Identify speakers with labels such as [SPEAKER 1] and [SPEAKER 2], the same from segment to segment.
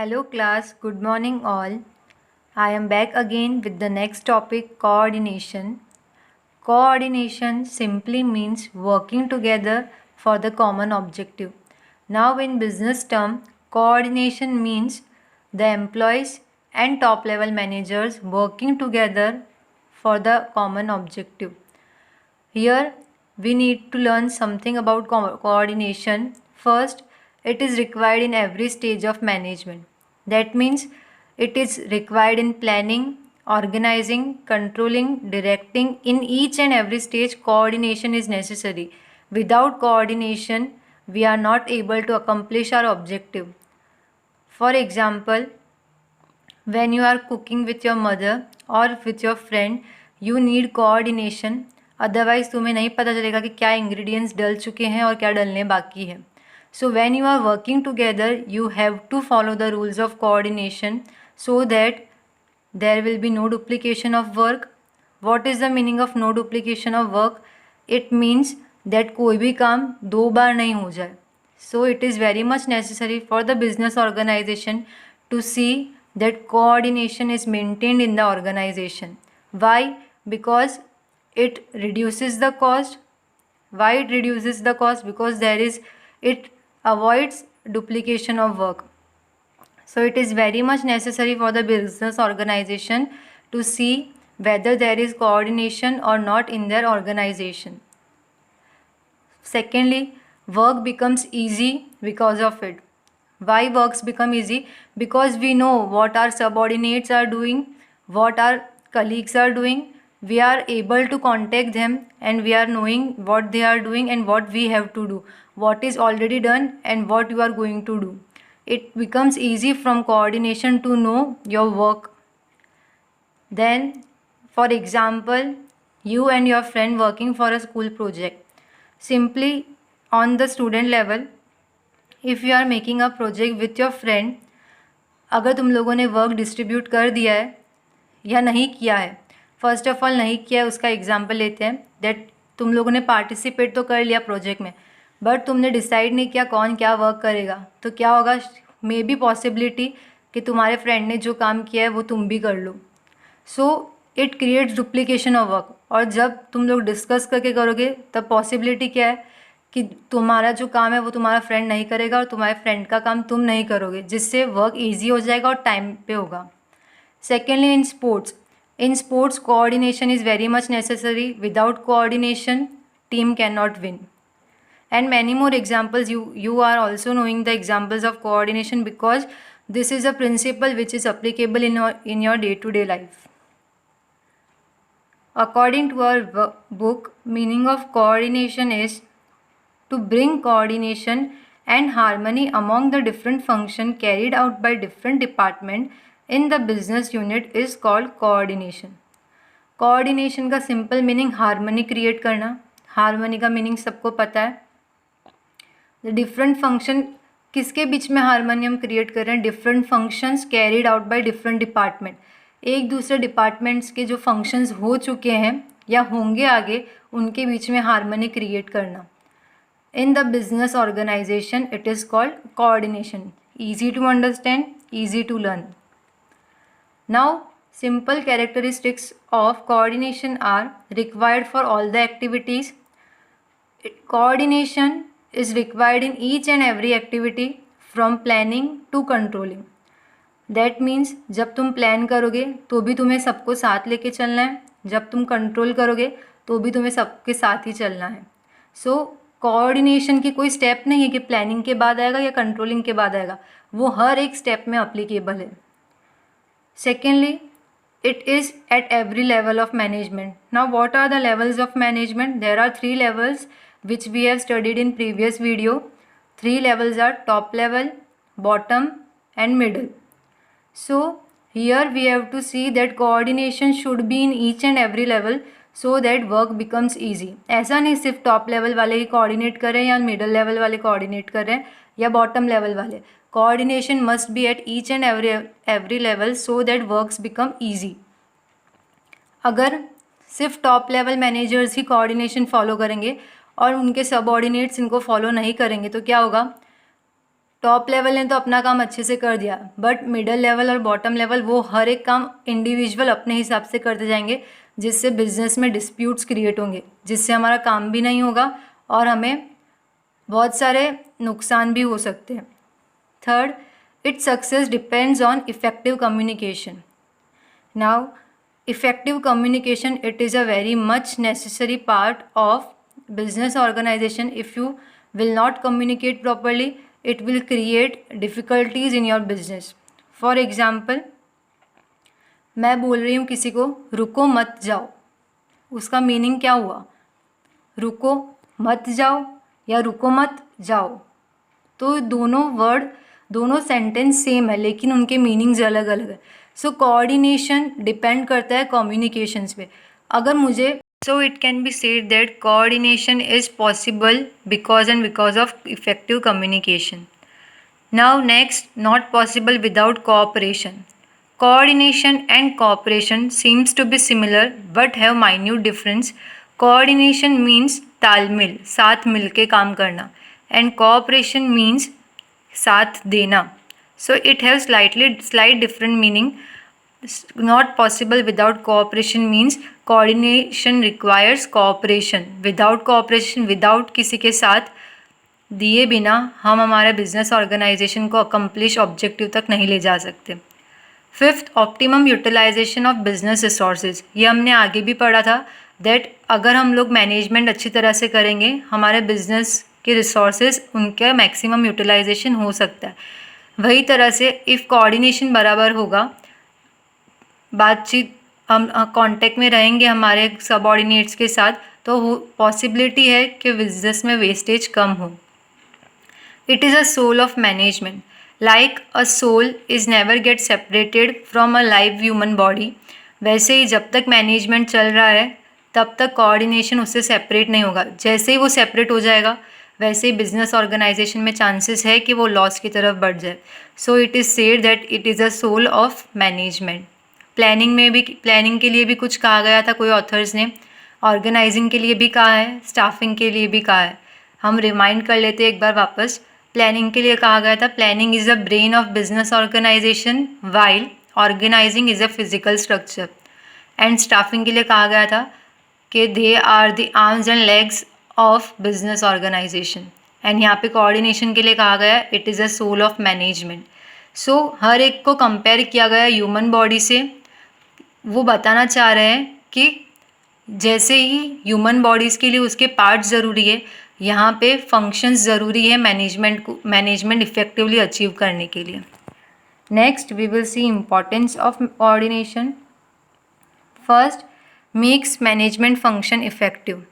[SPEAKER 1] Hello class, good morning all. I am back again with the next topic, coordination. Coordination simply means working together for the common objective. Now in business term, coordination means the employees and top level managers working together for the common objective. Here we need to learn something about coordination. First, it is required in every stage of management. That means it is required in planning, organizing, controlling, directing. In each and every stage, coordination is necessary. Without coordination, we are not able to accomplish our objective. For example, when you are cooking with your mother or with your friend, you need coordination. Otherwise तुम्हें नहीं पता चलेगा कि क्या ingredients डल चुके हैं और क्या डलने बाकी है. So when you are working together, you have to follow the rules of coordination so that there will be no duplication of work. What is the meaning of no duplication of work? It means that कोई भी काम दो बार नहीं हो जाए. So it is very much necessary for the business organization to see that coordination is maintained in the organization. Why? Because it reduces the cost. Why it reduces the cost? Because it avoids duplication of work. So it is very much necessary for the business organization to see whether there is coordination or not in their organization. Secondly, work becomes easy because of it. Why works become easy? Because we know what our subordinates are doing, what our colleagues are doing. We are able to contact them and we are knowing what they are doing and what we have to do, what is already done and what you are going to do. It becomes easy from coordination to know your work. Then, for example, you and your friend working for a school project. Simply on the student level, if you are making a project with your friend, अगर तुम लोगों ने work distribute कर दिया है या नहीं किया है. फर्स्ट ऑफ ऑल नहीं किया है उसका एग्जांपल लेते हैं. दैट तुम लोगों ने पार्टिसिपेट तो कर लिया प्रोजेक्ट में, बट तुमने डिसाइड नहीं किया कौन क्या वर्क करेगा. तो क्या होगा, मे बी पॉसिबिलिटी कि तुम्हारे फ्रेंड ने जो काम किया है वो तुम भी कर लो. So it creates duplication of work. और जब तुम लोग डिस्कस करके करोगे तब पॉसिबिलिटी क्या है कि तुम्हारा जो काम है वो तुम्हारा फ्रेंड नहीं करेगा और तुम्हारे फ्रेंड का काम तुम नहीं करोगे, जिससे वर्क ईजी हो जाएगा और टाइम पे होगा. Secondly, in sports coordination is very much necessary. Without coordination team can not win. And many more examples. You are also knowing the examples of coordination because this is a principle which is applicable in your day-to-day life. According to our book, meaning of coordination is to bring coordination and harmony among the different functions carried out by different departments in the business unit is called coordination. Coordination का simple meaning harmony create करना. Harmony का meaning सबको पता है. Different function किसके बीच में harmony हम create कर रहे हैं? Different functions carried out by different department. एक दूसरे डिपार्टमेंट्स के जो फंक्शंस हो चुके हैं या होंगे आगे, उनके बीच में हारमोनी क्रिएट करना. In the business organisation it is called coordination. Easy to understand, easy to learn. Now simple characteristics of coordination are required for all the activities. Coordination is required in each and every activity from planning to controlling. That means जब तुम plan करोगे तो भी तुम्हें सबको साथ लेके चलना है, जब तुम कंट्रोल करोगे तो भी तुम्हें सबके साथ ही चलना है. सो कोऑर्डिनेशन की कोई स्टेप नहीं है कि प्लानिंग के बाद आएगा या कंट्रोलिंग के बाद आएगा. वो हर एक स्टेप में अप्लीकेबल है. Secondly, it is at every level of management. Now what are the levels of management? There are 3 levels which we have studied in previous video. 3 levels are top level, bottom and middle. So here we have to see that coordination should be in each and every level so that work becomes easy. ऐसा नहीं सिर्फ top level वाले ही coordinate कर रहे हैं या middle level वाले coordinate कर रहे हैं या बॉटम लेवल वाले. Coordination must be at each and every level so that works become easy. अगर सिर्फ टॉप लेवल मैनेजर्स ही कोऑर्डिनेशन फॉलो करेंगे और उनके सबऑर्डिनेट्स इनको फॉलो नहीं करेंगे तो क्या होगा? टॉप लेवल ने तो अपना काम अच्छे से कर दिया, बट मिडल लेवल और बॉटम लेवल वो हर एक काम इंडिविजुअल अपने हिसाब से करते जाएंगे, जिससे बिजनेस में डिस्प्यूट्स क्रिएट होंगे, जिससे हमारा काम भी नहीं होगा और हमें बहुत सारे नुकसान भी हो सकते हैं। Third, its success depends on effective communication. Now effective communication, it is a very much necessary part of business organization. If you will not communicate properly, it will create difficulties in your business. For example, मैं बोल रही हूँ किसी को रुको मत जाओ, उसका मीनिंग क्या हुआ? रुको मत जाओ या रुको मत जाओ, तो दोनों वर्ड, दोनों सेंटेंस सेम है लेकिन उनके मीनिंग्स अलग अलग है। सो कोऑर्डिनेशन डिपेंड करता है कम्युनिकेशंस पे। अगर मुझे it can be said that coordination is possible because of effective communication. Now next, not possible without cooperation. Coordination and cooperation seems to be similar but have minute difference. Coordination means तालमेल, साथ मिलके काम करना, and cooperation means साथ देना। So it have slight different meaning. Not possible without cooperation means coordination requires cooperation. Without cooperation, without किसी के साथ दिए बिना हम हमारे बिजनेस ऑर्गेनाइजेशन को अकम्प्लिश ऑब्जेक्टिव तक नहीं ले जा सकते। Fifth, optimum utilisation of business resources. ये हमने आगे भी पढ़ा था दैट अगर हम लोग मैनेजमेंट अच्छी तरह से करेंगे, हमारे बिजनेस के रिसोर्सेज उनका मैक्सिमम यूटिलाइजेशन हो सकता है। वही तरह से इफ़ कोऑर्डिनेशन बराबर होगा, बातचीत, हम कांटेक्ट में रहेंगे हमारे सबऑर्डिनेट्स के साथ, तो पॉसिबिलिटी है कि बिजनेस में वेस्टेज कम हो। It is a soul of management. Like a soul is never get separated from a live human body, वैसे ही जब तक मैनेजमेंट चल रहा है तब तक कोऑर्डिनेशन उससे सेपरेट नहीं होगा। जैसे ही वो सेपरेट हो जाएगा वैसे ही बिजनेस ऑर्गेनाइजेशन में चांसेस है कि वो लॉस की तरफ बढ़ जाए। So it is said that it is a soul of management. Planning के लिए भी कुछ कहा गया था कोई ऑथर्स ने, ऑर्गेनाइजिंग के लिए भी कहा है, स्टाफिंग के लिए भी कहा है। हम रिमाइंड कर लेते एक बार वापस। प्लानिंग के लिए कहा गया था planning is a brain of business organization while organizing is a physical structure. And staffing के लिए कहा गया था कि they are the arms and legs of business organization. And यहाँ पे कोऑर्डिनेशन के लिए कहा गया it is a soul of management. So हर एक को कंपेयर किया गया ह्यूमन बॉडी से। वो बताना चाह रहे हैं कि जैसे ही ह्यूमन बॉडीज़ के लिए उसके पार्ट्स ज़रूरी है, यहाँ पे फंक्शंस ज़रूरी है मैनेजमेंट इफेक्टिवली अचीव करने के लिए। Next we will see importance of coordination. First, makes management function effective.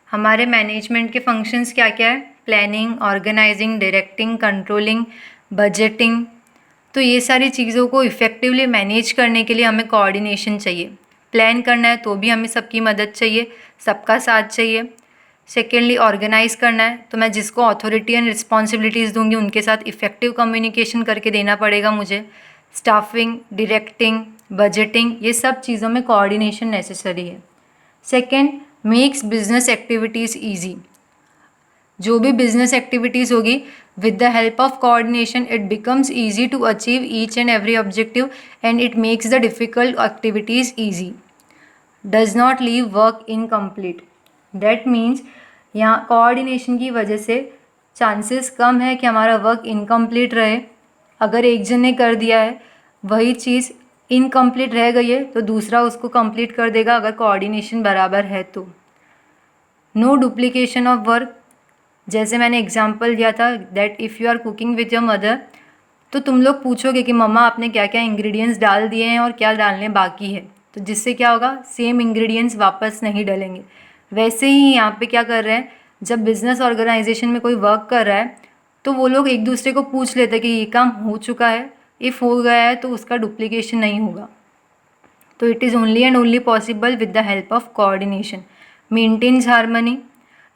[SPEAKER 1] हमारे मैनेजमेंट के फंक्शंस क्या क्या है? Planning, organising, directing, controlling, budgeting. तो ये सारी चीज़ों को इफ़ेक्टिवली मैनेज करने के लिए हमें कोऑर्डिनेशन चाहिए। प्लान करना है तो भी हमें सबकी मदद चाहिए, सबका साथ चाहिए। सेकेंडली, ऑर्गेनाइज करना है तो मैं जिसको अथॉरिटी एंड रिस्पॉन्सिबिलिटीज़ दूंगी उनके साथ इफ़ेक्टिव कम्युनिकेशन करके देना पड़ेगा मुझे। स्टाफिंग, डायरेक्टिंग, बजटिंग, ये सब चीज़ों में कोऑर्डिनेशन नेसेसरी है। Second, makes business activities easy. जो भी बिजनेस एक्टिविटीज़ होगी with the help of coordination it becomes easy to achieve each and every objective and it makes the difficult activities easy. Does not leave work incomplete. That means यहाँ coordination की वजह से chances कम है कि हमारा work incomplete रहे। अगर एक जन ने कर दिया है, वही चीज़ इनकम्प्लीट रह गई है तो दूसरा उसको कंप्लीट कर देगा अगर कोऑर्डिनेशन बराबर है तो। No duplication of work. जैसे मैंने एग्जांपल दिया था that if you are cooking with your mother, तो तुम लोग पूछोगे कि मम्मा आपने क्या क्या इंग्रेडिएंट्स डाल दिए हैं और क्या डालने बाकी है, तो जिससे क्या होगा, सेम इंग्रेडिएंट्स वापस नहीं डलेंगे। वैसे ही यहाँ पे क्या कर रहे हैं, जब बिज़नेस ऑर्गेनाइजेशन में कोई वर्क कर रहा है तो वो लोग एक दूसरे को पूछ लेते हैं कि ये काम हो चुका है, इफ़ हो गया है तो उसका डुप्लीकेशन नहीं होगा। तो it is only and only possible with the help of coordination. Maintains harmony,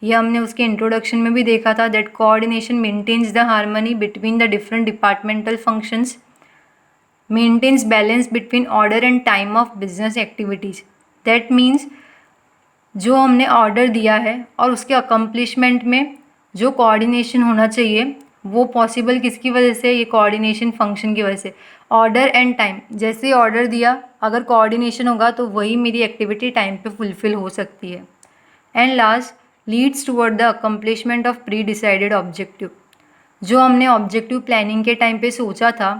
[SPEAKER 1] ये हमने उसके इंट्रोडक्शन में भी देखा था that coordination maintains the harmony between the different departmental functions, maintains balance between order and time of business activities. That means जो हमने order दिया है और उसके अकम्प्लिशमेंट में जो कोऑर्डिनेशन होना चाहिए वो पॉसिबल किसकी वजह से, ये कोऑर्डिनेशन फंक्शन की वजह से। ऑर्डर एंड टाइम, जैसे ही ऑर्डर दिया अगर कोऑर्डिनेशन होगा तो वही मेरी एक्टिविटी टाइम पे फुलफिल हो सकती है। And last, leads toward the accomplishment of pre decided objective. जो हमने ऑब्जेक्टिव प्लानिंग के टाइम पे सोचा था,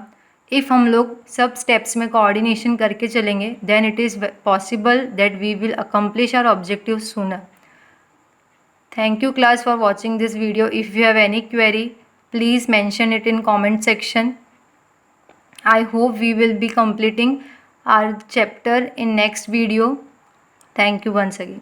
[SPEAKER 1] इफ़ हम लोग सब स्टेप्स में कोऑर्डिनेशन करके चलेंगे then it is possible that we will accomplish our objective sooner. Thank you class for watching this video. If you have any query, please mention it in comment section. I hope we will be completing our chapter in next video. Thank you once again.